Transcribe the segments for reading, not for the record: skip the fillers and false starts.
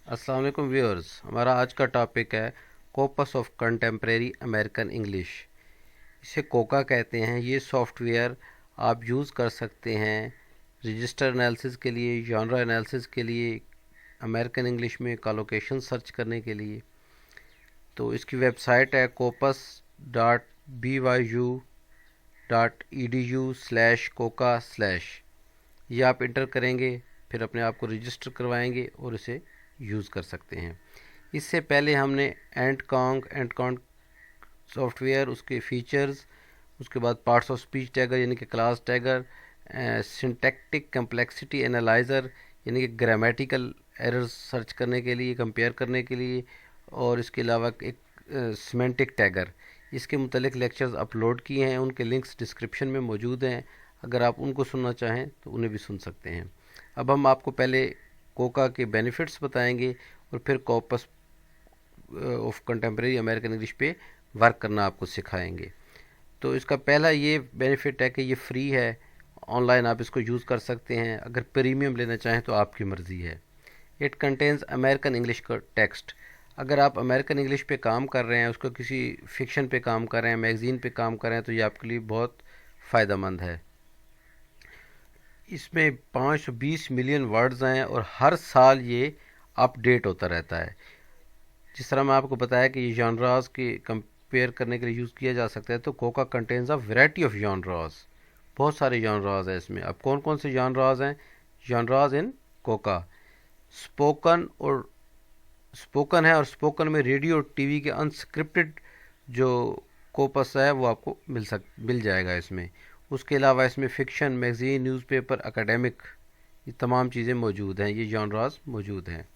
अस्सलाम वालेकुम व्यूअर्स। हमारा आज का टॉपिक है कोपस ऑफ कंटेम्प्रेरी अमेरिकन इंग्लिश। इसे कोका कहते हैं। ये सॉफ्टवेयर आप यूज़ कर सकते हैं रजिस्टर एनालिसिस के लिए, जॉनरा एनालिसिस के लिए, अमेरिकन इंग्लिश में कॉलोकेशन सर्च करने के लिए। तो इसकी वेबसाइट है copus.byu.edu/coca/। ये आप इंटर करेंगे, फिर अपने आप को रजिस्टर करवाएंगे और इसे यूज़ कर सकते हैं। इससे पहले हमने एंड कॉन्ग सॉफ्टवेयर, उसके फीचर्स, उसके बाद पार्ट्स ऑफ स्पीच टैगर यानी कि class tagger, syntactic complexity analyser यानी कि ग्रामेटिकल एरर्स सर्च करने के लिए, कंपेयर करने के लिए, और इसके अलावा एक सिमेंटिक टैगर, इसके मुतलिक लेक्चर्स अपलोड किए हैं। उनके लिंक्स डिस्क्रिप्शन में मौजूद हैं। अगर आप उनको सुनना चाहें तो उन्हें भी सुन सकते हैं। अब हम आपको पहले कोका के बेनिफिट्स बताएंगे और फिर corpus of contemporary American English पे वर्क करना आपको सिखाएंगे। तो इसका पहला ये बेनिफिट है कि ये फ्री है, ऑनलाइन आप इसको यूज़ कर सकते हैं। अगर प्रीमियम लेना चाहें तो आपकी मर्ज़ी है। इट कंटेन्स अमेरिकन इंग्लिश का टेक्स्ट। अगर आप अमेरिकन इंग्लिश पे काम कर रहे हैं, उसको किसी फिक्शन पे काम कर रहे हैं, मैगज़ीन पे काम कर रहे हैं, तो ये आपके लिए बहुत फ़ायदेमंद है। इसमें 520 मिलियन वर्ड्स हैं और हर साल ये अपडेट होता रहता है। जिस तरह मैं आपको बताया कि ये जॉनरास के कंपेयर करने के लिए यूज़ किया जा सकता है, तो Coca contains a variety of genres. बहुत सारे जॉनरास हैं इसमें। अब कौन कौन से जॉनरास हैं? जॉनरास इन कोका स्पोकन है, और स्पोकन में रेडियो और टीवी के अनस्क्रिप्टेड जो कोपस है वो आपको मिल जाएगा इसमें। उसके अलावा इसमें फ़िक्शन, मैगज़ीन, न्यूज़पेपर, एकेडमिक, ये तमाम चीज़ें मौजूद हैं, ये जॉनरास मौजूद हैं।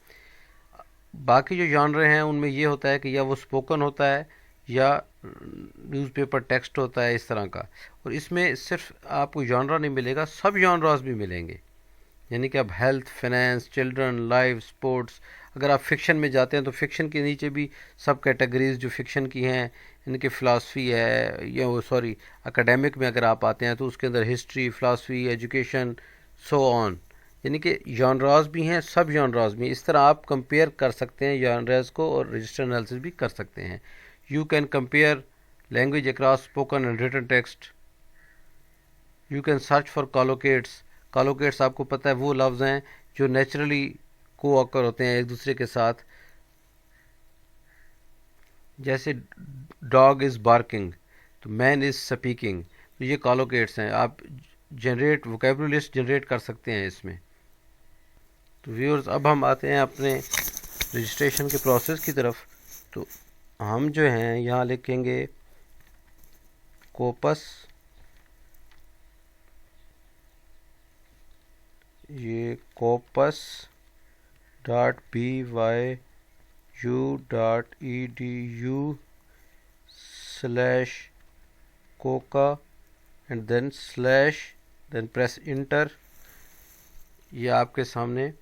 बाकी जो जॉनरे हैं उनमें ये होता है कि या वो स्पोकन होता है या न्यूज़पेपर टेक्स्ट होता है, इस तरह का। और इसमें सिर्फ आपको जॉनरा नहीं मिलेगा, सब जॉनरास भी मिलेंगे। यानी कि अब health, finance, children, life, sports. अगर आप फिक्शन में जाते हैं तो फिक्शन के नीचे भी सब कैटेगरीज जो फिक्शन की हैं, इनकी फ़िलासफ़ी है, या वो सॉरी एकेडमिक में अगर आप आते हैं तो उसके अंदर history, philosophy, education, so on. यानी कि जॉनरास भी हैं, सब जॉनरास भी हैं। इस तरह आप कंपेयर कर सकते हैं जॉनरास को, और रजिस्टर एनालिसिस भी कर सकते हैं। You can compare language across spoken and written text. You can search for collocates आपको पता है वो लफ्ज़ हैं जो नेचुरली को ऑकर होते हैं एक दूसरे के साथ। जैसे डॉग इज़ बार्किंग, तो मैन इज़ स्पीकिंग, तो ये कॉलोकेट्स हैं। आप वोकेबुलरी लिस्ट जनरेट कर सकते हैं इसमें। तो व्यूअर्स, अब हम आते हैं अपने रजिस्ट्रेशन के प्रोसेस की तरफ। तो हम जो हैं यहाँ लिखेंगे कोपस, ये copus.byu.edu/coca and then press inter. ये आपके सामने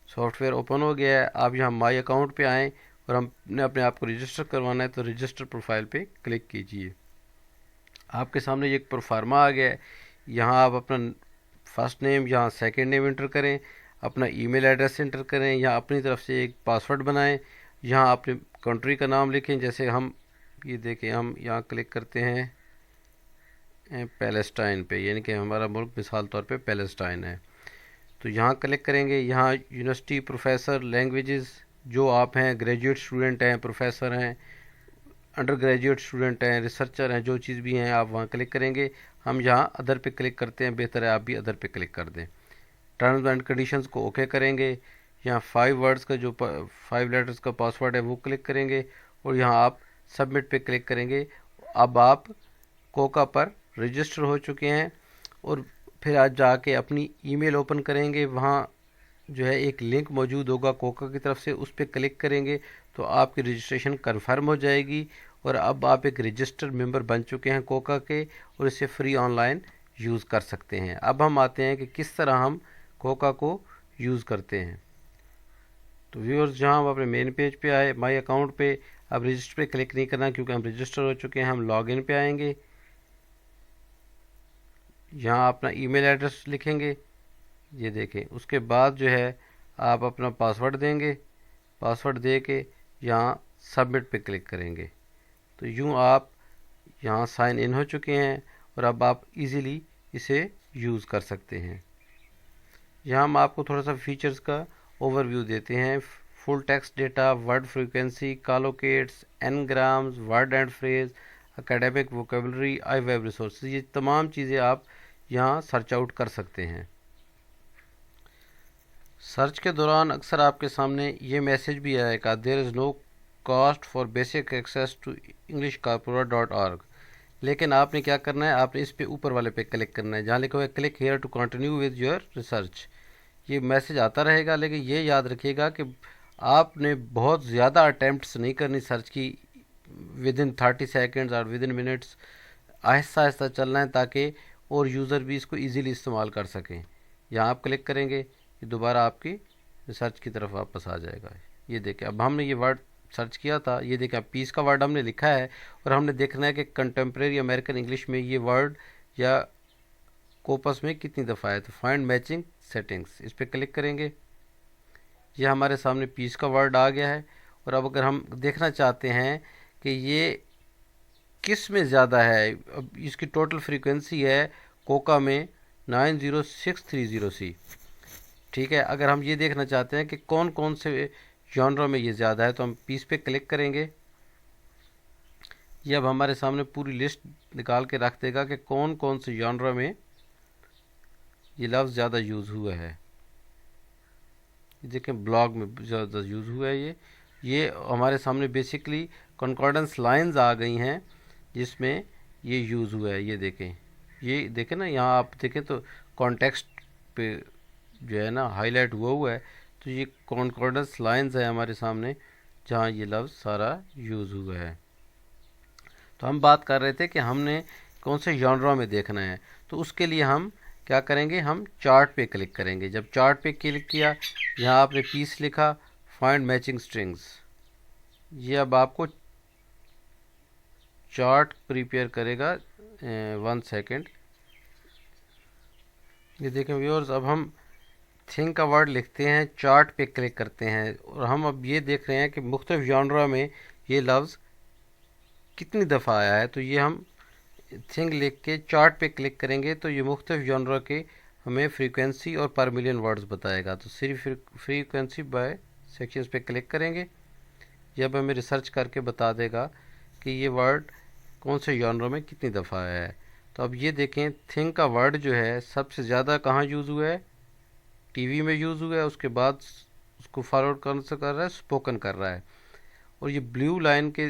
सॉफ्टवेयर ओपन हो गया है। आप यहाँ माई अकाउंट पे आएँ और हमने अपने आप को रजिस्टर करवाना है, तो रजिस्टर प्रोफाइल पे क्लिक कीजिए। आपके सामने ये एक प्रोफार्मा आ गया है। यहाँ आप अपना फर्स्ट नेम, यहाँ सेकंड नेम इंटर करें, अपना ईमेल एड्रेस इंटर करें, यहाँ अपनी तरफ से एक पासवर्ड बनाएं, यहाँ अपने कंट्री का नाम लिखें। जैसे हम ये देखें, हम यहाँ क्लिक करते हैं पैलेस्टाइन पे, यानी कि हमारा मुल्क मिसाल तौर पे पैलेस्टाइन है। तो यहाँ क्लिक करेंगे। यहाँ यूनिवर्सिटी, प्रोफेसर, लैंग्वेजेस, जो आप हैं, ग्रेजुएट स्टूडेंट हैं, प्रोफेसर हैं, अंडर ग्रेजुएट स्टूडेंट हैं, रिसर्चर हैं, जो चीज़ भी हैं आप वहाँ क्लिक करेंगे। हम यहाँ अदर पे क्लिक करते हैं, बेहतर है आप भी अदर पे क्लिक कर दें। टर्म्स एंड कंडीशंस को ओके करेंगे। यहाँ 5 लेटर्स का पासवर्ड है वो क्लिक करेंगे, और यहाँ आप सबमिट पे क्लिक करेंगे। अब आप कोका पर रजिस्टर हो चुके हैं। और फिर आज जाके अपनी ईमेल ओपन करेंगे। वहाँ जो है एक लिंक मौजूद होगा कोका की तरफ से, उस पर क्लिक करेंगे तो आपकी रजिस्ट्रेशन कन्फर्म हो जाएगी, और अब आप एक रजिस्टर्ड मेंबर बन चुके हैं कोका के, और इसे फ्री ऑनलाइन यूज़ कर सकते हैं। अब हम आते हैं कि किस तरह हम कोका को यूज़ करते हैं। तो व्यूअर्स, जहाँ हम अपने मेन पेज पे आए, माई अकाउंट पे, अब रजिस्टर पे क्लिक नहीं करना क्योंकि हम रजिस्टर हो चुके हैं। हम लॉगिन पे आएंगे। यहाँ अपना ईमेल एड्रेस लिखेंगे, ये देखें। उसके बाद जो है आप अपना पासवर्ड देंगे, पासवर्ड दे के यहाँ सबमिट पे क्लिक करेंगे। तो यूँ आप यहाँ साइन इन हो चुके हैं और अब आप इजीली इसे यूज़ कर सकते हैं। यहाँ हम आपको थोड़ा सा फीचर्स का ओवरव्यू देते हैं। Full text data, word frequency, collocates, ngrams, word and phrase, academic vocabulary, I web resources, ये तमाम चीज़ें आप यहाँ सर्च आउट कर सकते हैं। सर्च के दौरान अक्सर आपके सामने ये मैसेज भी आएगा, there is no cost for basic access to englishcorpora.org। लेकिन आपने क्या करना है, आपने इस पे ऊपर वाले पे क्लिक करना है जहाँ लिखा हुआ है click here to continue with your research. ये मैसेज आता रहेगा, लेकिन ये याद रखिएगा कि आपने बहुत ज़्यादा अटैम्प्ट्स नहीं करनी सर्च की, विद इन 30 सेकेंड्स और with in minutes Aahista Aahista चलना है ताकि और यूज़र भी इसको ईज़िली इस्तेमाल कर सकें। यहाँ आप क्लिक करेंगे, ये दोबारा आपकी रिसर्च की तरफ वापस आ जाएगा। ये देखें, अब हमने ये वर्ड सर्च किया था, ये देखें पीस का वर्ड हमने लिखा है और हमने देखना है कि कंटेम्प्रेरी अमेरिकन इंग्लिश में ये वर्ड या कोपस में कितनी दफ़ा है। तो फाइंड मैचिंग सेटिंग्स, इस पर क्लिक करेंगे, ये हमारे सामने पीस का वर्ड आ गया है। और अब अगर हम देखना चाहते हैं कि ये किस में ज़्यादा है, अब इसकी टोटल फ्रीक्वेंसी है कोका में 90630C, ठीक है। अगर हम ये देखना चाहते हैं कि कौन कौन से जॉनरा में ये ज़्यादा है तो हम पीस पे क्लिक करेंगे। ये अब हमारे सामने पूरी लिस्ट निकाल के रख देगा कि कौन कौन से जॉनरा में ये लफ्ज़ ज़्यादा यूज़ हुआ है। देखें ब्लॉग में ज़्यादा यूज़ हुआ है। ये हमारे सामने बेसिकली कॉन्कॉर्डेंस लाइंस आ गई हैं जिसमें ये यूज़ हुआ है। ये देखें ना, यहाँ आप देखें तो कॉन्टेक्स्ट पे जो है ना हाईलाइट हुआ है, तो ये कॉन्कॉर्डेंस लाइंस है हमारे सामने जहाँ ये लफ्ज़ सारा यूज़ हुआ है। तो हम बात कर रहे थे कि हमने कौन से जॉनरा में देखना है, तो उसके लिए हम क्या करेंगे, हम चार्ट पे क्लिक करेंगे। जब चार्ट पे क्लिक किया, यहाँ आपने पीस लिखा, फाइंड मैचिंग स्ट्रिंग्स, ये अब आपको चार्ट प्रिपेयर करेगा। 1 सेकेंड, ये देखें व्यूअर्स, अब हम थिंग का वर्ड लिखते हैं, चार्ट पे क्लिक करते हैं और हम अब ये देख रहे हैं कि मुख्तलिफ जॉनरा में ये लफ्ज़ कितनी दफ़ा आया है। तो ये हम थिंग लिख के चार्ट पे क्लिक करेंगे तो ये मुख्तलिफ जॉनरा के हमें फ्रीक्वेंसी और पर मिलियन वर्ड्स बताएगा। तो सिर्फ फ्रीक्वेंसी बाय सेक्शंस पे क्लिक करेंगे, जब हमें रिसर्च करके बता देगा कि ये वर्ड कौन से जॉनरा में कितनी दफ़ा आया है। तो अब ये देखें, थिंग का वर्ड जो है सबसे ज़्यादा कहाँ यूज़ हुआ है, टीवी में यूज़ हुआ है, उसके बाद उसको फॉरवर्ड कौन सा कर रहा है, स्पोकन कर रहा है। और ये ब्लू लाइन के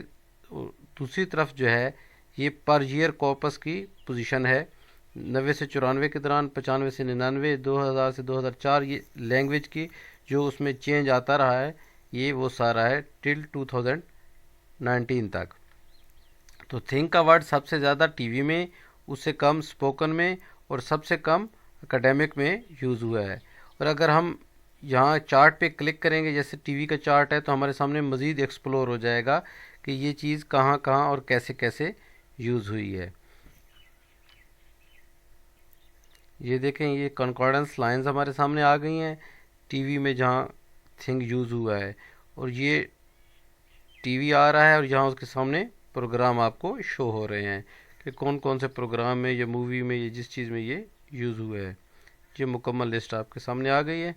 दूसरी तरफ जो है ये पर ईयर कॉपस की पोजीशन है, 90 से 94 के दौरान, 95 से 99, 2000 से 2004, ये लैंग्वेज की जो उसमें चेंज आता रहा है, ये वो सारा है टिल 2019 तक। तो थिंक का वर्ड सबसे ज़्यादा टीवी में, उससे कम स्पोकन में और सबसे कम एकेडमिक में यूज़ हुआ है। और अगर हम यहाँ चार्ट पे क्लिक करेंगे, जैसे टीवी का चार्ट है, तो हमारे सामने मज़ीद एक्सप्लोर हो जाएगा कि ये चीज़ कहाँ कहाँ और कैसे कैसे यूज़ हुई है। ये देखें, ये कॉन्कॉर्डेंस लाइंस हमारे सामने आ गई हैं टीवी में जहाँ थिंग यूज़ हुआ है, और ये टीवी आ रहा है और यहाँ उसके सामने प्रोग्राम आपको शो हो रहे हैं कि कौन कौन से प्रोग्राम में या मूवी में ये जिस चीज़ में ये यूज़ हुआ है। ये मुकम्मल लिस्ट आपके सामने आ गई है।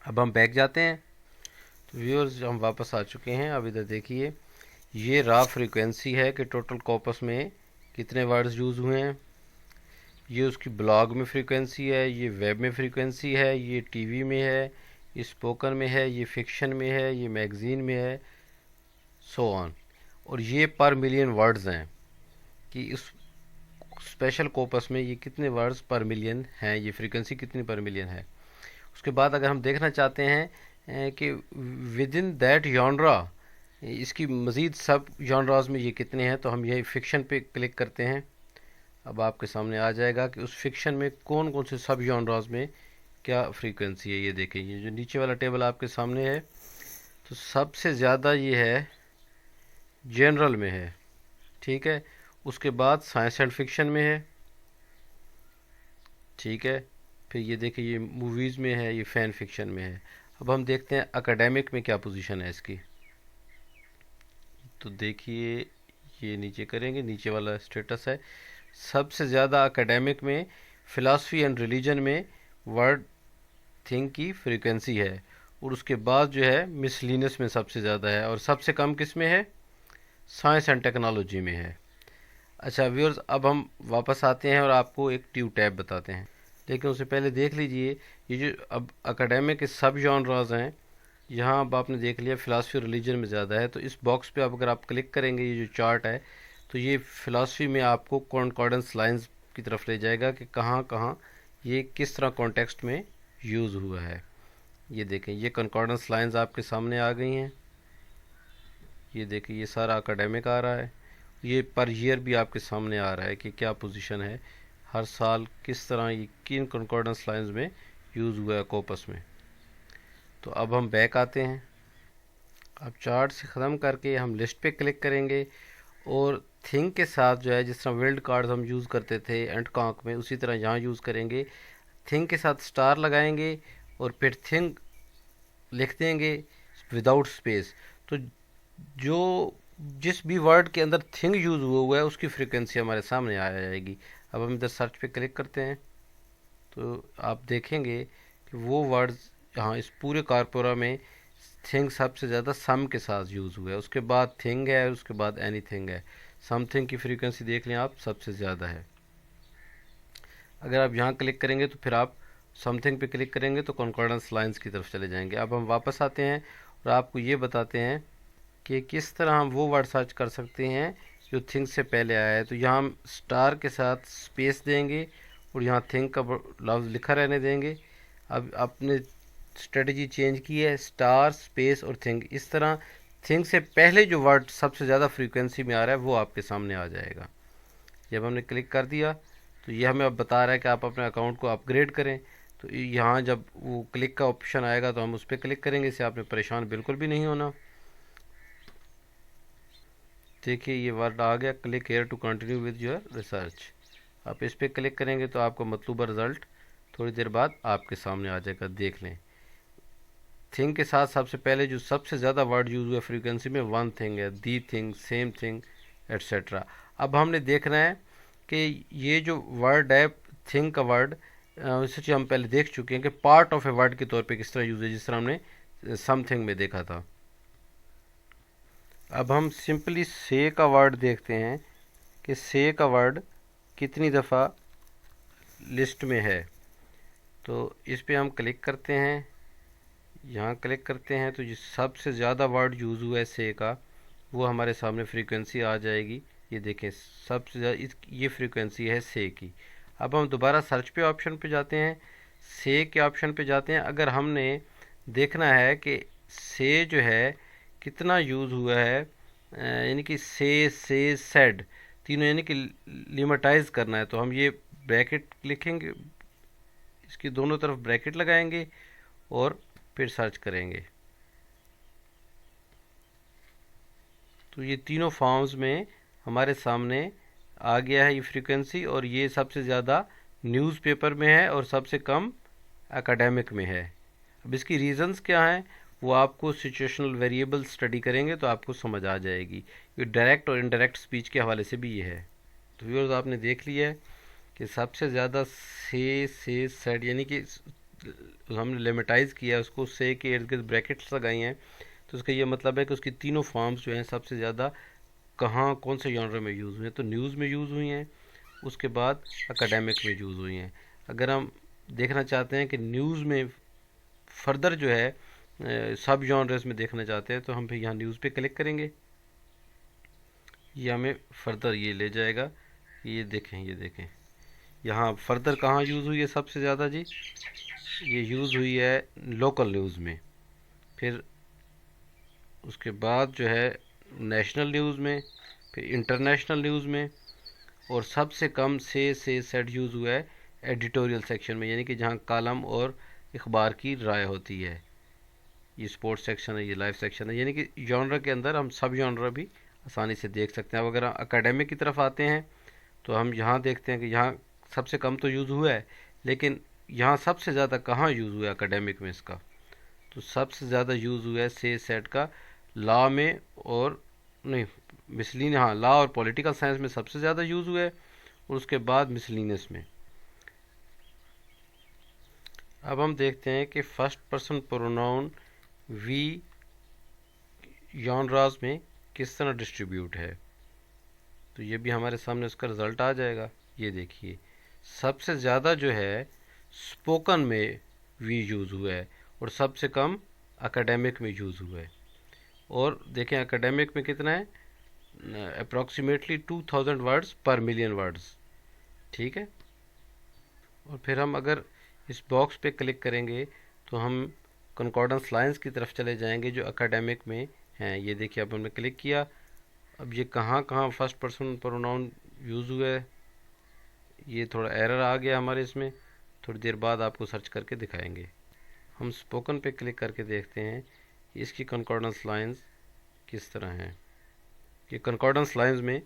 अब हम बैक जाते हैं, तो व्यूअर्स हम वापस आ चुके हैं। अब इधर देखिए, ये रा फ्रीक्वेंसी है कि टोटल कॉपस में कितने वर्ड्स यूज़ हुए हैं। ये उसकी ब्लॉग में फ्रीक्वेंसी है, ये वेब में फ्रीक्वेंसी है, ये टीवी में है, ये स्पोकन में है, ये फिक्शन में है, ये मैगज़ीन में है, सो ऑन। और ये पर मिलियन वर्ड्स हैं कि इस स्पेशल कॉपस में ये कितने वर्ड्स पर मिलियन हैं, ये फ्रीक्वेंसी कितनी पर मिलियन है। उसके बाद अगर हम देखना चाहते हैं कि विद इन दैट जॉनरा इसकी मज़ीद सब जॉनराज में ये कितने हैं, तो हम यही फिक्शन पे क्लिक करते हैं। अब आपके सामने आ जाएगा कि उस फिक्शन में कौन कौन से सब जॉनराज में क्या फ्रीक्वेंसी है। ये देखें, ये जो नीचे वाला टेबल आपके सामने है, तो सबसे ज़्यादा ये है जनरल में है, ठीक है। उसके बाद साइंस एंड फिक्शन में है, ठीक है। फिर ये देखिए, ये मूवीज़ में है, ये फ़ैन फिक्शन में है। اب ہم دیکھتے ہیں اکیڈیمک میں کیا پوزیشن ہے اس کی. تو دیکھیے یہ نیچے کریں گے، نیچے والا اسٹیٹس ہے سب سے زیادہ اکیڈیمک میں فلاسفی اینڈ ریلیجن میں ورڈ تھنگ کی فریکوینسی ہے، اور اس کے بعد جو ہے مسلینس میں سب سے زیادہ ہے، اور سب سے کم کس میں ہے؟ سائنس اینڈ ٹیکنالوجی میں ہے. اچھا ویورز، اب ہم واپس آتے ہیں اور آپ کو ایک ٹیو ٹیب بتاتے ہیں، لیکن اس سے پہلے دیکھ لیجئے یہ جو اب اکیڈیمک کے سب جانراز ہیں، یہاں اب آپ نے دیکھ لیا فلاسفی اور ریلیجن میں زیادہ ہے، تو اس باکس پہ اگر آپ کلک کریں گے یہ جو چارٹ ہے تو یہ فلاسفی میں آپ کو کنکارڈنس لائنز کی طرف لے جائے گا کہ کہاں کہاں یہ کس طرح کانٹیکسٹ میں یوز ہوا ہے. یہ دیکھیں یہ کنکارڈنس لائنز آپ کے سامنے آ گئی ہیں، یہ دیکھیں یہ سارا اکیڈیمک آ رہا ہے، یہ پر ایئر بھی آپ کے سامنے آ رہا ہے کہ کیا پوزیشن ہے ہر سال، کس طرح یہ کن کنکارڈنس لائنز میں یوز ہوا ہے کوپس میں. تو اب ہم بیک آتے ہیں، اب چارٹ سے ختم کر کے ہم لسٹ پہ کلک کریں گے، اور تھنگ کے ساتھ جو ہے جس طرح ورلڈ کارڈز ہم یوز کرتے تھے اینڈ کانک میں، اسی طرح یہاں یوز کریں گے. تھنگ کے ساتھ سٹار لگائیں گے اور پھر تھنگ لکھ دیں گے وداؤٹ اسپیس. تو جو جس بھی ورڈ کے اندر تھنگ یوز ہوا ہے اس کی فریکوینسی ہمارے سامنے آ جائے گی. اب ہم ادھر سرچ پہ کلک کرتے ہیں تو آپ دیکھیں گے کہ وہ ورڈز یہاں اس پورے کارپورا میں تھنگ سب سے زیادہ سم کے ساتھ یوز ہوا ہے، اس کے بعد تھنگ ہے، اس کے بعد اینی تھنگ ہے. سم تھنگ کی فریکوینسی دیکھ لیں آپ سب سے زیادہ ہے. اگر آپ یہاں کلک کریں گے تو پھر آپ سم تھنگ پہ کلک کریں گے تو کنکارڈنس لائنز کی طرف چلے جائیں گے. اب ہم واپس آتے ہیں اور آپ کو یہ بتاتے ہیں کہ کس طرح ہم وہ ورڈ سرچ کر سکتے ہیں جو تھنگ سے پہلے آیا ہے. تو یہاں ہم سٹار کے ساتھ اسپیس دیں گے اور یہاں تھنگ کا لفظ لکھا رہنے دیں گے. اب آپ نے اسٹریٹجی چینج کی ہے، سٹار اسپیس اور تھنگ، اس طرح تھنگ سے پہلے جو ورڈ سب سے زیادہ فریکوینسی میں آ رہا ہے وہ آپ کے سامنے آ جائے گا. جب ہم نے کلک کر دیا تو یہ ہمیں اب بتا رہا ہے کہ آپ اپنے اکاؤنٹ کو اپ گریڈ کریں. تو یہاں جب وہ کلک کا آپشن آئے گا تو ہم اس پہ کلک کریں گے، اس سے آپ نے پریشان بالکل بھی نہیں ہونا. دیکھیے یہ ورڈ آ گیا، click here to continue with your research. آپ اس پہ کلک کریں گے تو آپ کو مطلوبہ رزلٹ تھوڑی دیر بعد آپ کے سامنے آ جائے گا. دیکھ لیں تھنگ کے ساتھ سب سے پہلے جو سب سے زیادہ ورڈ یوز ہوا فریکوینسی میں ون تھنگ ہے، the thing, same thing et cetera. اب ہم نے دیکھنا ہے کہ یہ جو ورڈ ہے تھنگ کا ورڈ، سچ ہم پہلے دیکھ چکے ہیں کہ پارٹ آف اے ورڈ کے طور پہ کس طرح یوز ہے، جس طرح ہم نے سم تھنگ میں دیکھا تھا. اب ہم سمپلی سے کا ورڈ دیکھتے ہیں کہ سے کا ورڈ کتنی دفعہ لسٹ میں ہے. تو اس پہ ہم کلک کرتے ہیں، یہاں کلک کرتے ہیں تو جو سب سے زیادہ ورڈ یوز ہوا ہے سے کا وہ ہمارے سامنے فریکوینسی آ جائے گی. یہ دیکھیں سب سے زیادہ یہ فریکوینسی ہے سے کی. اب ہم دوبارہ سرچ پہ آپشن پہ جاتے ہیں، سے کے آپشن پہ جاتے ہیں. اگر ہم نے دیکھنا ہے کہ سے جو ہے کتنا یوز ہوا ہے، یعنی کہ سے سیڈ تینوں یعنی کہ لیمیٹائز کرنا ہے، تو ہم یہ بریکٹ لکھیں گے، اس کی دونوں طرف بریکٹ لگائیں گے اور پھر سرچ کریں گے. تو یہ تینوں فارمز میں ہمارے سامنے آ گیا ہے یہ فریکوینسی، اور یہ سب سے زیادہ نیوز پیپر میں ہے اور سب سے کم اکیڈیمک میں ہے. اب اس کی ریزنز کیا ہیں وہ آپ کو سچویشنل ویریبل اسٹڈی کریں گے تو آپ کو سمجھ آ جائے گی. یہ ڈائریکٹ اور انڈائریکٹ سپیچ کے حوالے سے بھی یہ ہے. تو ویورز آپ نے دیکھ لیا ہے کہ سب سے زیادہ سے سیڈ یعنی کہ ہم نے لیمیٹائز کیا اس کو، سے کے ارد گرد بریکٹس لگائی ہیں، تو اس کا یہ مطلب ہے کہ اس کی تینوں فارمز جو ہیں سب سے زیادہ کہاں کون سے جانرے میں یوز ہوئے ہیں. تو نیوز میں یوز ہوئی ہیں، اس کے بعد اکیڈیمک میں یوز ہوئی ہیں. اگر ہم دیکھنا چاہتے ہیں کہ نیوز میں فردر جو ہے سب جانرز میں دیکھنا چاہتے ہیں تو ہم پھر یہاں نیوز پہ کلک کریں گے، یہ ہمیں فردر یہ لے جائے گا. یہ دیکھیں یہاں فردر کہاں یوز ہوئی ہے سب سے زیادہ جی، یہ یوز ہوئی ہے لوکل نیوز میں، پھر اس کے بعد جو ہے نیشنل نیوز میں، پھر انٹرنیشنل نیوز میں، اور سب سے کم سے سیٹ یوز ہوا ہے ایڈیٹوریل سیکشن میں، یعنی کہ جہاں کالم اور اخبار کی رائے ہوتی ہے. یہ سپورٹ سیکشن ہے، یہ لائف سیکشن ہے، یعنی کہ جانرا کے اندر ہم سب جانرا بھی آسانی سے دیکھ سکتے ہیں. اب اگر ہم اکیڈیمک کی طرف آتے ہیں تو ہم یہاں دیکھتے ہیں کہ یہاں سب سے کم تو یوز ہوا ہے، لیکن یہاں سب سے زیادہ کہاں یوز ہوا ہے اکیڈیمک میں اس کا. तो सबसे ज़्यादा यूज़ हुआ है से सेट का लॉ में, और नहीं मिसलिनियस, हाँ लॉ और पॉलिटिकल साइंस में सबसे ज़्यादा यूज़ हुआ है, और उसके बाद मिसलिनियस में। अब हम देखते हैं कि first person pronoun we genres में किस तरह डिस्ट्रीब्यूट है। तो ये भी हमारे सामने उसका रिज़ल्ट आ जाएगा। ये देखिए सबसे ज़्यादा जो है स्पोकन में वी यूज़ हुआ है, और सबसे कम एकेडमिक में यूज़ हुआ है। और देखें एकेडमिक में कितना है, अप्रॉक्सीमेटली 2000 वर्ड्स पर मिलियन वर्ड्स। ठीक है। और फिर हम अगर इस बॉक्स पे क्लिक करेंगे तो हम कंकॉर्डेंस लाइंस की तरफ चले जाएंगे जो एकेडमिक में हैं। ये देखिए अब हमने क्लिक किया, अब ये कहाँ कहाँ फर्स्ट पर्सन प्रोनाउन यूज़ हुआ है, ये थोड़ा एरर आ गया हमारे इसमें, थोड़ी देर बाद आपको सर्च करके दिखाएंगे। हम स्पोकन पे क्लिक करके देखते हैं इसकी कंकॉर्डेंस लाइंस किस तरह हैं, कि कंकॉर्डेंस लाइंस में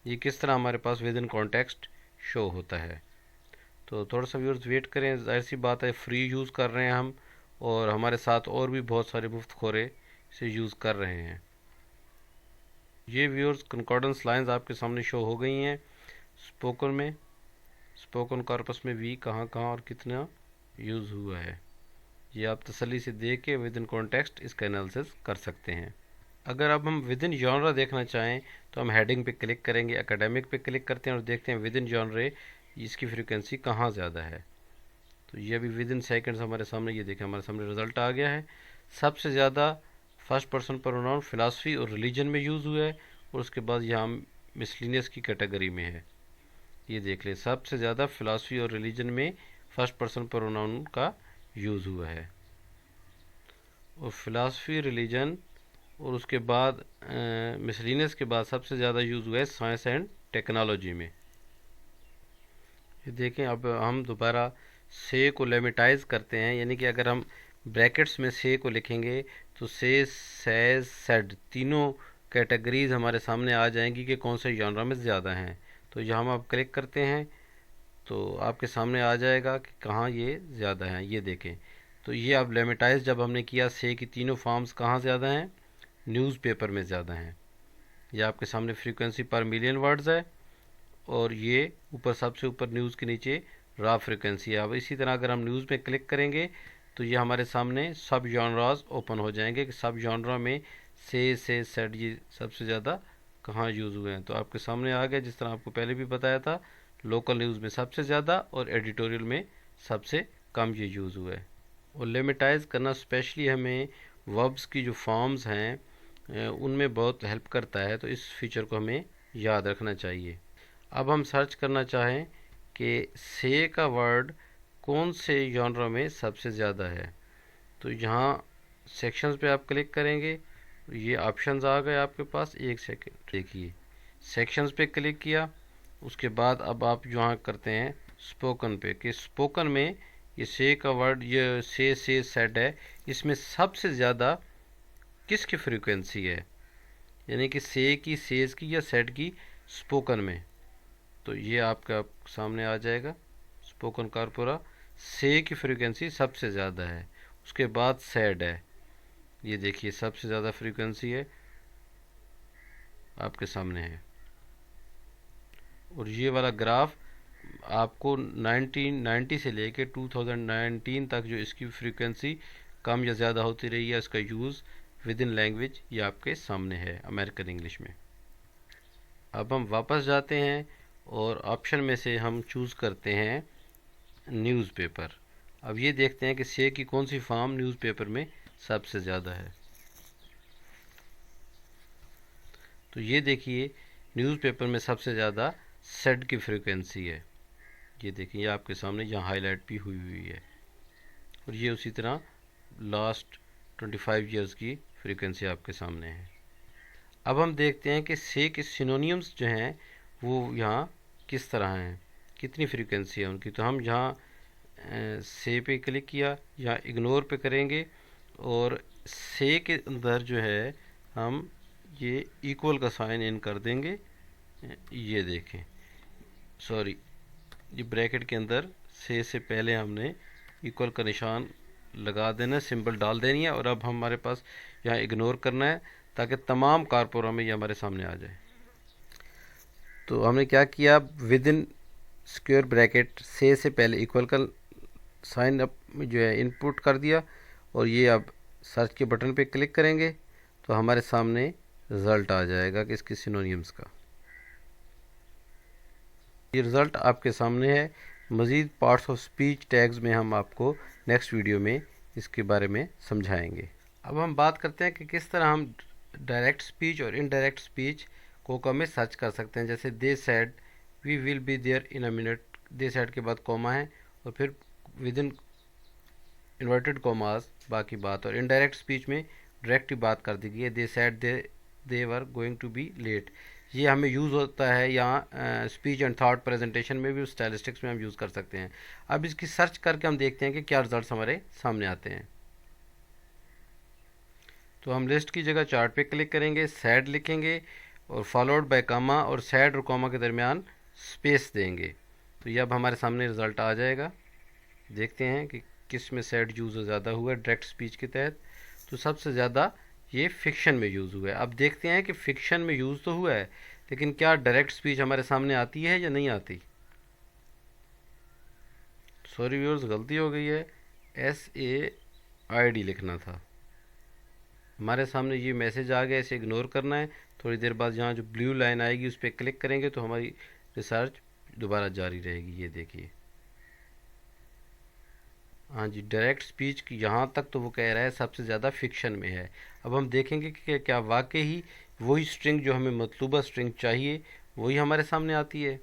ये किस तरह हमारे पास विद इन कॉन्टेक्स्ट शो होता है। तो थोड़ा सा व्यूअर्स वेट करें, जाहिर सी बात है फ्री यूज़ कर रहे हैं हम, और हमारे साथ और भी बहुत सारे मुफ्तखोरे इसे यूज़ कर रहे हैं। ये व्यूअर्स कंकॉर्डेंस लाइंस आपके सामने शो हो गई हैं स्पोकन में, स्पोकन कॉर्पस में वी कहाँ कहाँ और कितना यूज़ हुआ है। ये आप तसल्ली से देख के विद इन कॉन्टेक्स्ट इसका एनालिसिस कर सकते हैं। अगर अब हम विद इन जॉनरा देखना चाहें तो हम हेडिंग पे क्लिक करेंगे, एकेडमिक पे क्लिक करते हैं और देखते हैं विद इन जॉनरे इसकी फ्रीक्वेंसी कहाँ ज़्यादा है। तो ये अभी विद इन सेकेंड्स हमारे सामने, ये देखें हमारे सामने रिज़ल्ट आ गया है। सबसे ज़्यादा फर्स्ट पर्सन प्रोनाउन फ़िलासफ़ी और रिलीजन में यूज़ हुआ है, और उसके बाद यहाँ मिसलिनियस की कैटेगरी में है। ये देख लें सबसे ज़्यादा फ़िलासफ़ी और रिलीजन में फर्स्ट पर्सन प्रोनाउन का यूज़ हुआ है, और फ़िलासफ़ी रिलीजन और उसके बाद मिसलिनियस के बाद सबसे ज़्यादा यूज़ हुआ है साइंस एंड टेक्नोलॉजी में। ये देखें अब हम दोबारा से को लिमिटाइज करते हैं, यानी कि अगर हम ब्रैकेट्स में से को लिखेंगे तो से, सैज, सेड तीनों कैटेगरीज हमारे सामने आ जाएंगी कि कौन से जॉनरा में ज़्यादा हैं। तो यहाँ हम आप क्लिक करते हैं तो आपके सामने आ जाएगा कि कहाँ ये ज़्यादा हैं। ये देखें तो ये अब लिमिटाइज जब हमने किया से की तीनों फॉर्म्स कहाँ ज़्यादा हैं, न्यूज़पेपर में ज़्यादा हैं। ये आपके सामने फ्रीक्वेंसी पर मिलियन वर्ड्स है, और ये ऊपर सबसे ऊपर न्यूज़ के नीचे रॉ फ्रीक्वेंसी है। अब इसी तरह अगर हम न्यूज़ में क्लिक करेंगे तो ये हमारे सामने सब जॉनराज ओपन हो जाएंगे कि सब जॉनरा में से सेड ये सबसे ज़्यादा कहाँ यूज़ हुए हैं। तो आपके सामने आ गया, जिस तरह आपको पहले भी बताया था, लोकल न्यूज़ में सबसे ज़्यादा और एडिटोरियल में सबसे कम ये यूज़ हुआ है। और लिमिटाइज करना स्पेशली हमें वर्ब्स की जो फॉर्म्स हैं उनमें बहुत हेल्प करता है, तो इस फीचर को हमें याद रखना चाहिए। अब हम सर्च करना चाहें कि से का वर्ड कौन से जॉनरा में सबसे ज़्यादा है, तो यहाँ सेक्शंस पे आप क्लिक करेंगे, ये ऑप्शंस आ गए आपके पास। एक सेकंड देखिए, सेक्शंस पे क्लिक किया, उसके बाद अब आप यहाँ करते हैं स्पोकन पे, कि स्पोकन में ये से का वर्ड, ये से सेड है, इसमें सबसे ज़्यादा किसकी फ्रीक्वेंसी है, यानी कि से की, सेज की या सेड की स्पोकन में। तो ये आपका सामने आ जाएगा स्पोकन कॉर्पोरा, से की फ्रीक्वेंसी सबसे ज़्यादा है, उसके बाद सेड है। ये देखिए सबसे ज़्यादा फ्रीक्वेंसी है आपके सामने है। और ये वाला ग्राफ आपको 1990 से लेके 2019 तक जो इसकी फ्रीक्वेंसी कम या ज़्यादा होती रही है, इसका यूज़ विद इन लैंग्वेज ये आपके सामने है अमेरिकन इंग्लिश में। अब हम वापस जाते हैं और ऑप्शन में से हम चूज़ करते हैं न्यूज़पेपर। अब ये देखते हैं कि से की कौन सी फॉर्म न्यूज़पेपर में सबसे ज़्यादा है। तो ये देखिए न्यूज़पेपर में सबसे ज़्यादा सेड की फ्रीक्वेंसी है। ये देखिए ये आपके सामने यहाँ हाईलाइट भी हुई हुई है, और ये उसी तरह लास्ट 25 इयर्स की फ्रीक्वेंसी आपके सामने है। अब हम देखते हैं कि से के सिनोनियम्स जो हैं वो यहाँ किस तरह हैं, कितनी फ्रीक्वेंसी है उनकी। तो हम यहाँ से पे क्लिक किया, यहाँ इग्नोर पे करेंगे, और से के अंदर जो है हम ये इक्वल का साइन इन कर देंगे। ये देखें, सॉरी, ये ब्रैकेट के अंदर से पहले हमने इक्वल का निशान लगा देना, सिंबल डाल देनी है, और अब हमारे पास यहाँ इग्नोर करना है ताकि तमाम कारपोरा में ये हमारे सामने आ जाए। तो हमने क्या किया, विद इन स्क्वायर ब्रैकेट से पहले इक्वल का साइन अप जो है इनपुट कर दिया, और ये अब सर्च के बटन पे क्लिक करेंगे तो हमारे सामने रिज़ल्ट आ जाएगा कि इसके सिनोनिम्स का। ये रिज़ल्ट आपके सामने है। मज़ीद पार्ट्स ऑफ स्पीच टैग्स में हम आपको नेक्स्ट वीडियो में इसके बारे में समझाएंगे। अब हम बात करते हैं कि किस तरह हम डायरेक्ट स्पीच और इनडायरेक्ट स्पीच कोका में सर्च कर सकते हैं। जैसे they said we will be there in a minute, they said के बाद कॉमा है और फिर विद इन इन्वर्टेड कॉमास बाकी बात। और इनडायरेक्ट स्पीच में डायरेक्ट ही बात कर दी गई है, they said they were going to be late. ये हमें यूज़ होता है यहाँ स्पीच एंड थॉट प्रेजेंटेशन में भी, स्टाइलिस्टिक्स में हम यूज़ कर सकते हैं। अब इसकी सर्च करके हम देखते हैं कि क्या रिजल्ट्स हमारे सामने आते हैं। तो हम लिस्ट की जगह चार्ट पे क्लिक करेंगे, सैड लिखेंगे और फॉलोड बाय कॉमा, और सैड और कॉमा के दरमियान स्पेस देंगे। तो ये अब हमारे सामने रिज़ल्ट आ जाएगा। देखते हैं कि किस में सैड यूज़ ज़्यादा हुआ है डायरेक्ट स्पीच के तहत। तो सबसे ज़्यादा ये फिक्शन में यूज़ हुआ है। अब देखते हैं कि फिक्शन में यूज़ तो हुआ है, लेकिन क्या डायरेक्ट स्पीच हमारे सामने आती है या नहीं आती। सॉरी व्यूअर्स, गलती हो गई है, SAID लिखना था। हमारे सामने ये मैसेज आ गया, इसे इग्नोर करना है। थोड़ी देर बाद यहाँ जो ब्लू लाइन आएगी उस पर क्लिक करेंगे तो हमारी रिसर्च दोबारा जारी रहेगी। ये देखिए, हाँ जी, डायरेक्ट स्पीच की यहाँ तक तो वो कह रहा है सबसे ज़्यादा फिक्शन में है। अब हम देखेंगे कि क्या वाकई ही वही स्ट्रिंग जो हमें मतलूबा स्ट्रिंग चाहिए वही हमारे सामने आती है।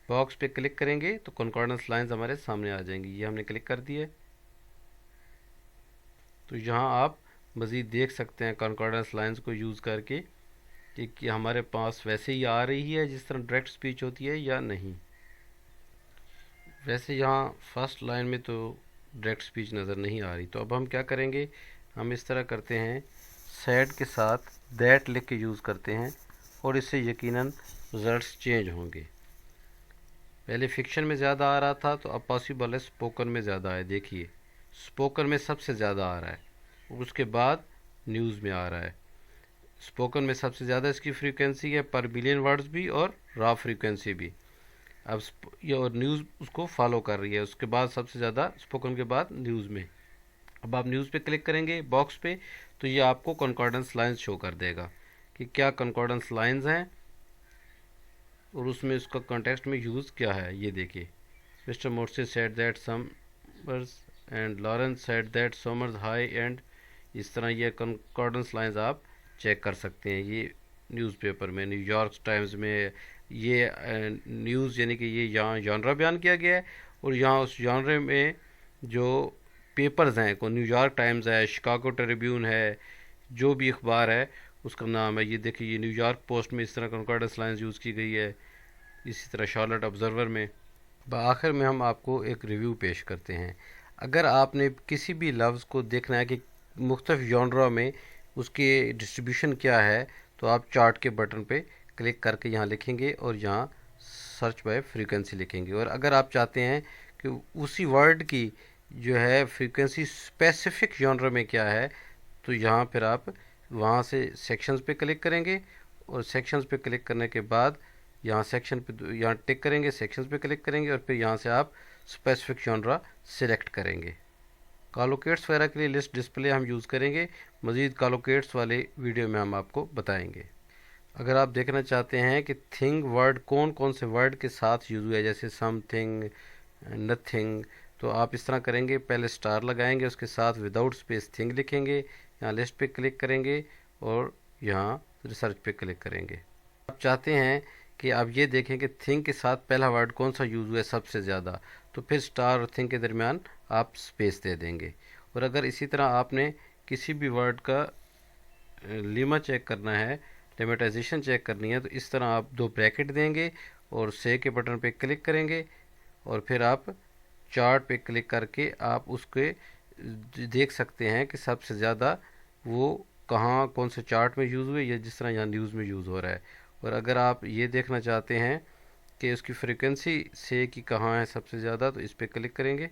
बॉक्स पे क्लिक करेंगे तो कॉन्कॉर्डेंस लाइंस हमारे सामने आ जाएंगी। ये हमने क्लिक कर दिया। तो यहाँ आप मज़ीद देख सकते हैं कॉन्कॉर्डेंस लाइंस को यूज़ करके कि हमारे पास वैसे ही आ रही है जिस तरह डायरेक्ट स्पीच होती है या नहीं। वैसे यहाँ फर्स्ट लाइन में तो डायरेक्ट स्पीच नज़र नहीं आ रही। तो अब हम क्या करेंगे, हम इस तरह करते हैं, सैड के साथ दैट लिख के यूज़ करते हैं और इससे यकीनन रिजल्ट्स चेंज होंगे। पहले फिक्शन में ज़्यादा आ रहा था, तो अब पॉसिबल है स्पोकन में ज़्यादा है। देखिए, स्पोकन में सबसे ज़्यादा आ रहा है और उसके बाद न्यूज़ में आ रहा है। स्पोकन में सबसे ज़्यादा इसकी फ्रीक्वेंसी है, पर बिलियन वर्ड्स भी और रॉ फ्रीक्वेंसी भी। अब ये और न्यूज़ उसको फॉलो कर रही है, उसके बाद सबसे ज़्यादा स्पोकन के बाद न्यूज़ में। अब आप न्यूज़ पे क्लिक करेंगे बॉक्स पे तो ये आपको कॉन्कॉर्डेंस लाइंस शो कर देगा कि क्या कॉन्कॉर्डेंस लाइंस हैं और उसमें उसका कॉन्टेक्स्ट में यूज़ क्या है। ये देखिए, mister Morse said that Summers and Lawrence said that Summers high end, इस तरह ये कॉन्कॉर्डेंस लाइंस आप चेक कर सकते हैं। ये न्यूज़पेपर में, न्यूयॉर्क टाइम्स में ये न्यूज़ यानी कि ये यहाँ जॉनरा बयान किया गया है, और यहाँ उस जॉनरे में जो पेपर्स हैं, को न्यूयॉर्क टाइम्स है, शिकागो ट्रिब्यून है, जो भी अखबार है उसका नाम है। ये देखिए, ये न्यूयॉर्क पोस्ट में इस तरह कॉन्कॉर्डेंस लाइंस यूज़ की गई है, इसी तरह शार्लेट ऑब्जर्वर में। आखिर में हम आपको एक रिव्यू पेश करते हैं। अगर आपने किसी भी लफ्ज़ को देखना है कि मुख्तलिफ जॉनरा में उसकी डिस्ट्रीब्यूशन क्या है, तो आप चार्ट के बटन पे क्लिक करके यहाँ लिखेंगे और यहाँ सर्च बाय फ्रीक्वेंसी लिखेंगे। और अगर आप चाहते हैं कि उसी वर्ड की जो है फ्रीक्वेंसी स्पेसिफिक जॉनर में क्या है, तो यहाँ फिर आप वहाँ से सेक्शंस पे क्लिक करेंगे और सेक्शंस पे क्लिक करने के बाद यहाँ सेक्शन पे यहाँ टिक करेंगे, सेक्शंस पे क्लिक करेंगे और फिर यहाँ से आप स्पेसिफिक जॉनरा सिलेक्ट करेंगे। कॉलोकेट्स वगैरह के लिए लिस्ट डिस्प्ले हम यूज़ करेंगे, मज़ीद कॉलोकेट्स वाले वीडियो में हम आपको बताएंगे। अगर आप देखना चाहते हैं कि थिंग वर्ड कौन कौन से वर्ड के साथ यूज़ हुआ है, जैसे समथिंग, नथिंग, तो आप इस तरह करेंगे, पहले स्टार लगाएंगे, उसके साथ विदाउट स्पेस थिंग लिखेंगे, यहाँ लिस्ट पे क्लिक करेंगे और यहाँ रिसर्च पे क्लिक करेंगे। आप चाहते हैं कि आप ये देखें कि थिंग के साथ पहला वर्ड कौन सा यूज़ हुआ है सबसे ज़्यादा, तो फिर स्टार और थिंग के दरमियान आप स्पेस दे देंगे। और अगर इसी तरह आपने किसी भी वर्ड का लीमा चेक करना है, लिमिटाइजेशन चेक करनी है, तो इस तरह आप दो ब्रैकेट देंगे और से के बटन पे क्लिक करेंगे और फिर आप चार्ट पे क्लिक करके आप उसके देख सकते हैं कि सबसे ज़्यादा वो कहाँ कौन से चार्ट में यूज़ हुए, या जिस तरह यहाँ न्यूज़ में यूज़ हो रहा है। और अगर आप ये देखना चाहते हैं कि उसकी फ्रीक्वेंसी से कि कहाँ है सबसे ज़्यादा, तो इस पर क्लिक करेंगे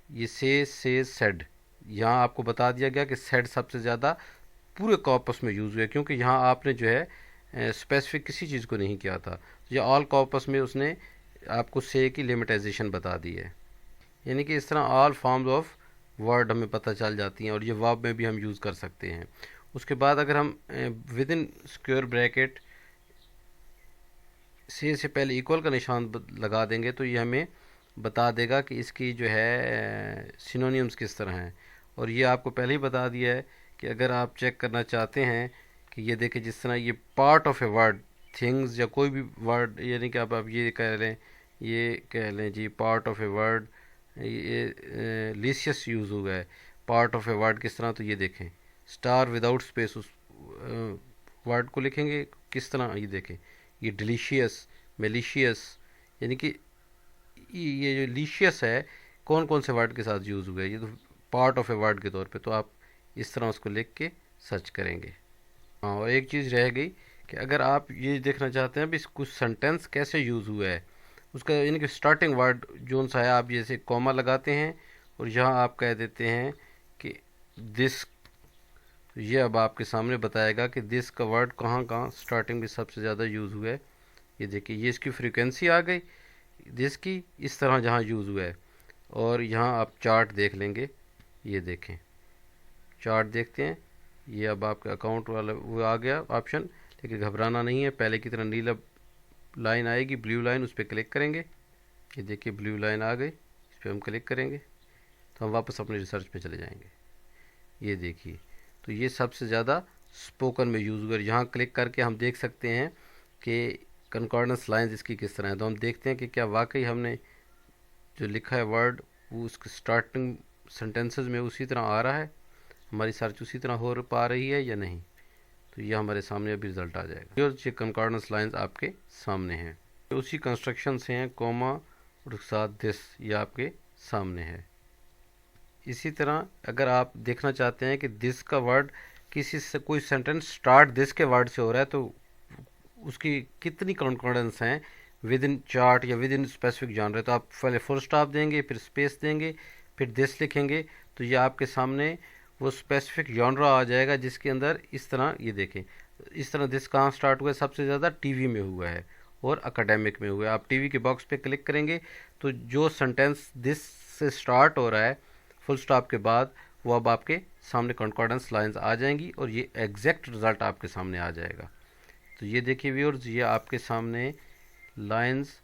ये से सेड, यहाँ आपको बता दिया गया कि सेड सबसे ज़्यादा पूरे कॉर्पस में यूज़ हुआ है, क्योंकि यहाँ आपने जो है स्पेसिफिक किसी चीज़ को नहीं किया था। तो ये ऑल कॉर्पस में उसने आपको से की लिमिटाइजेशन बता दी है। यानी कि इस तरह ऑल फॉर्म्स ऑफ वर्ड हमें पता चल जाती हैं, और ये वर्ब में भी हम यूज़ कर सकते हैं। उसके बाद अगर हम विद इन स्क्वायर ब्रैकेट से पहले इक्वल का निशान लगा देंगे तो ये हमें बता देगा कि इसकी जो है सिनोनिम्स किस तरह हैं। और ये आपको पहले ही बता दिया है कि अगर आप चेक करना चाहते हैं कि ये देखें, जिस तरह ये part of a word, things या कोई भी वर्ड, यानी कि आप ये कह लें जी पार्ट ऑफ ए वर्ड, ये लिशियस यूज़ हुआ है पार्ट ऑफ ए वर्ड किस तरह। तो ये देखें स्टार विदाउट स्पेस, उस वर्ड को लिखेंगे किस तरह, ये देखें ये डिलीशियस, मेलिशियस, यानी कि ये जो लिशियस है कौन कौन से वर्ड के साथ यूज़ हुआ है, ये तो पार्ट ऑफ ए वर्ड के तौर पे। तो आप इस तरह उसको लिख के सर्च करेंगे। हाँ, और एक चीज़ रह गई कि अगर आप ये देखना चाहते हैं भी कुछ सेंटेंस कैसे यूज़ हुआ है उसका, यानी कि स्टार्टिंग वर्ड जोन सा है, आप जैसे कॉमा लगाते हैं और यहाँ आप कह देते हैं कि दिस, ये अब आपके सामने बताएगा कि दिस का वर्ड कहाँ कहाँ स्टार्टिंग में सबसे ज़्यादा यूज़ हुआ है। ये देखिए ये इसकी फ्रीक्वेंसी आ गई दिस की, इस तरह जहाँ यूज़ हुआ है। और यहाँ आप चार्ट देख लेंगे, ये देखें चार्ट देखते हैं, ये अब आपके अकाउंट वाला वो आ गया ऑप्शन। लेकिन घबराना नहीं है, पहले की तरह नीला लाइन आएगी, ब्लू लाइन, उस पर क्लिक करेंगे। ये देखिए ब्लू लाइन आ गई, इस पर हम क्लिक करेंगे तो हम वापस अपने रिसर्च पे चले जाएंगे। ये देखिए तो ये सबसे ज़्यादा स्पोकन में यूज़ हुआ। यहाँ क्लिक करके हम देख सकते हैं कि कंकॉर्डेंस लाइन्स इसकी किस तरह है। तो हम देखते हैं कि क्या वाकई हमने जो लिखा है वर्ड वो उसके स्टार्टिंग सेंटेंसेस में उसी तरह आ रहा है, हमारी सर्च उसी तरह हो पा रही है या नहीं। तो ये हमारे सामने अभी रिज़ल्ट आ जाएगा। ये कंकॉर्डेंस लाइन्स आपके सामने हैं, उसी कंस्ट्रक्शन से हैं, कॉमा और साथ दिस, ये आपके सामने है। इसी तरह अगर आप देखना चाहते हैं कि दिस का वर्ड किसी से कोई सेंटेंस स्टार्ट दिस के वर्ड से हो रहा है तो उसकी कितनी कंकॉर्डेंस हैं विद इन चार्ट या विद इन स्पेसिफिक जॉनर, तो आप पहले फुल स्टॉप देंगे, फिर स्पेस देंगे, फिर दिस लिखेंगे, तो ये आपके सामने वो स्पेसिफिक जॉनर आ जाएगा जिसके अंदर इस तरह, ये देखें इस तरह दिस कहाँ स्टार्ट हुआ है, सबसे ज़्यादा टीवी में हुआ है और एकेडमिक में हुआ है। आप टीवी के बॉक्स पे क्लिक करेंगे तो जो सेंटेंस दिस से स्टार्ट हो रहा है फुल स्टॉप के बाद, वो अब आपके सामने कंकॉर्डेंस लाइंस आ जाएंगी और ये एग्जैक्ट रिज़ल्ट आपके सामने आ जाएगा। तो ये देखिए व्यूअर्स, ये आपके सामने लाइंस,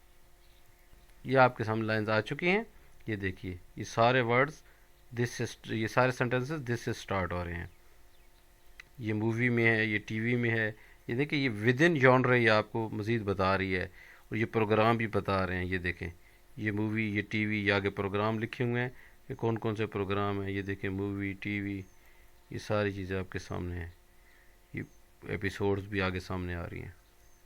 ये आपके सामने लाइंस आ चुकी हैं। ये देखिए ये सारे वर्ड्स दिस से, ये सारे सेंटेंसेस दिस से स्टार्ट हो रहे हैं। ये मूवी में है, ये टीवी में है, ये देखिए ये विद इन जॉनर ये आपको मज़ीद बता रही है, और ये प्रोग्राम भी बता रहे हैं। ये देखें ये मूवी, ये टीवी, ये आगे प्रोग्राम लिखे हुए हैं कि कौन कौन से प्रोग्राम हैं। ये देखें मूवी, टीवी, ये सारी चीज़ें आपके सामने हैं, ये एपिसोड्स भी आगे सामने आ रही हैं।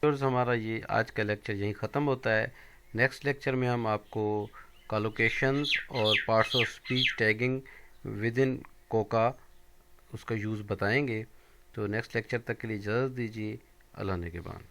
तो हमारा ये आज का लेक्चर यहीं ख़त्म होता है। नेक्स्ट लेक्चर में हम आपको कॉलोकेशंस और parts of speech tagging with in Coca उसका यूज़ बताएंगे। तो नेक्स्ट लेक्चर तक के लिए इजाज़त दीजिए। अल्लाह ने के बाद।